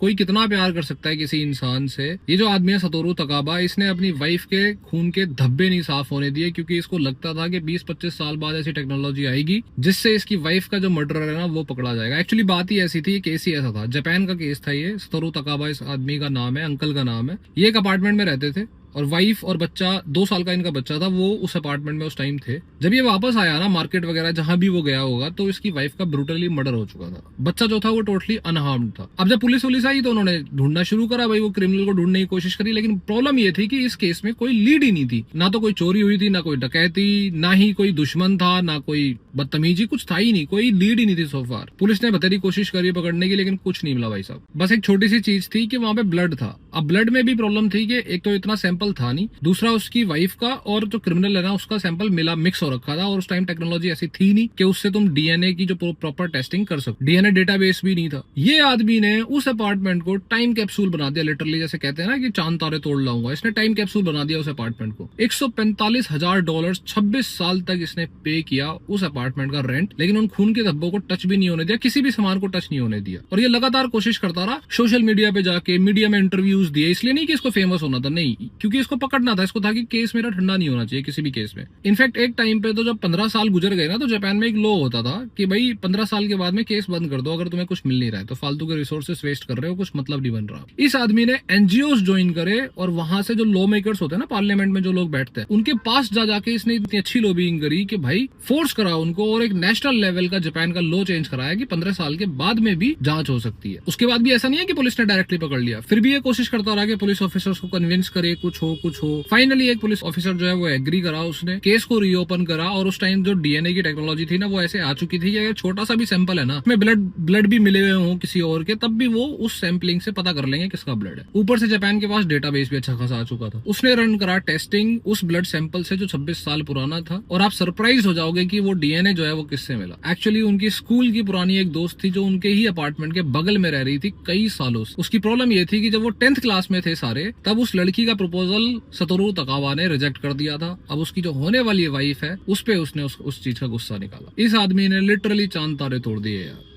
कोई कितना प्यार कर सकता है किसी इंसान से। ये जो आदमी है सतोरू तकाबा, इसने अपनी वाइफ के खून के धब्बे नहीं साफ होने दिए, क्योंकि इसको लगता था कि 20-25 साल बाद ऐसी टेक्नोलॉजी आएगी जिससे इसकी वाइफ का जो मर्डरर है ना वो पकड़ा जाएगा। एक्चुअली बात ही ऐसी थी, केस ही ऐसा था, जापान का केस था ये। सतोरू तकाबा इस आदमी का नाम है, अंकल का नाम है। ये एक अपार्टमेंट में रहते थे और वाइफ और बच्चा, 2 साल का इनका बच्चा था, वो उस अपार्टमेंट में उस टाइम थे। जब ये वापस आया ना मार्केट वगैरह जहां भी वो गया होगा, तो इसकी वाइफ का ब्रूटली मर्डर हो चुका था। बच्चा जो था वो टोटली अनहार्म्ड था। अब जब पुलिस आई तो उन्होंने ढूंढना शुरू करा, भाई वो क्रिमिनल को ढूंढने की कोशिश करी, लेकिन प्रॉब्लम ये थी कि इस केस में कोई लीड ही नहीं थी। ना तो कोई चोरी हुई थी, ना कोई डकैती, ना ही कोई दुश्मन था, ना कोई बदतमीजी, कुछ था ही नहीं, कोई लीड ही नहीं थी सो फार। पुलिस ने बतेरी कोशिश करी पकड़ने की, लेकिन कुछ नहीं मिला भाई साहब। बस एक छोटी सी चीज थी कि वहां पे ब्लड था। अब ब्लड में भी प्रॉब्लम थी कि एक तो इतना सैंपल था नहीं, दूसरा उसकी वाइफ का और जो क्रिमिनल है ना उसका सैंपल मिला, मिक्स हो रखा था। और उस टाइम टेक्नोलॉजी ऐसी थी नहीं कि उससे तुम डीएनए की जो प्रॉपर टेस्टिंग कर सको, डीएनए डेटाबेस भी नहीं था। ये आदमी ने उस अपार्टमेंट को टाइम कैप्सूल बना दिया, लिटरली जैसे कहते हैं ना कि चांद तारे तोड़ लाऊंगा, इसने टाइम कैप्सूल बना दिया उस अपार्टमेंट को। $145,000 26 साल तक इसने पे किया उस अपार्टमेंट का रेंट, लेकिन उन खून के धब्बों को टच भी नहीं होने दिया, किसी भी सामान को टच नहीं होने दिया। और ये लगातार कोशिश करता रहा, सोशल मीडिया पे जाके, मीडिया में इंटरव्यूज दिए, इसलिए नहीं कि इसको फेमस होना था, नहीं, क्योंकि इसको पकड़ना था। इसको था कि केस मेरा ठंडा नहीं होना चाहिए किसी भी केस में। इनफैक्ट एक टाइम पे तो जब 15 साल गुजर गए ना, तो जापान में एक लॉ होता था कि भाई 15 साल के बाद में केस बंद कर दो, अगर तुम्हें कुछ मिल नहीं रहा है तो फालतू के रिसोर्सेस वेस्ट कर रहे हो, कुछ मतलब नहीं बन रहा। इस आदमी ने एनजीओ ज्वाइन करे और वहां से जो लॉ मेकर्स होते हैं ना, पार्लियामेंट में जो लोग बैठते हैं, उनके पास जा जाके इसने इतनी अच्छी लॉबिंग करी कि भाई फोर्स करा उनको, और एक नेशनल लेवल का जापान का लॉ चेंज कराया कि 15 साल के बाद में भी जांच हो सकती है। उसके बाद भी ऐसा नहीं है कि पुलिस ने डायरेक्टली पकड़ लिया, फिर भी ये कोशिश करता रहा कि पुलिस ऑफिसर्स को कन्विंस करे, कुछ हो। फाइनली एक पुलिस ऑफिसर जो है वो एग्री करा, उसने केस को रीओपन करा। और उस टाइम जो डीएनए की टेक्नोलॉजी थी ना वो ऐसे आ चुकी थी कि अगर छोटा सा भी सैंपल है ना, उसमें ब्लड भी मिले हुए हो किसी और के, तब भी वो उस सैंपलिंग से पता कर लेंगे किसका ब्लड है। ऊपर से जापान के पास डेटाबेस भी अच्छा खासा आ चुका था। उसने रन करा टेस्टिंग उस ब्लड सैंपल से जो 26 साल पुराना था, और आप सरप्राइज हो जाओगे कि वो डीएनए जो है वो किससे मिला। एक्चुअली उनकी स्कूल की पुरानी एक दोस्त थी जो उनके ही अपार्टमेंट के बगल में रह रही थी कई सालों से। उसकी प्रॉब्लम ये थी कि जब वो 10th क्लास में थे सारे, तब उस लड़की का प्रपोजल सतोरू तकावा ने रिजेक्ट कर दिया था। अब उसकी जो होने वाली वाइफ है उस पे उसने उस चीज का गुस्सा निकाला। इस आदमी ने लिटरली चांद तारे तोड़ दिए यार।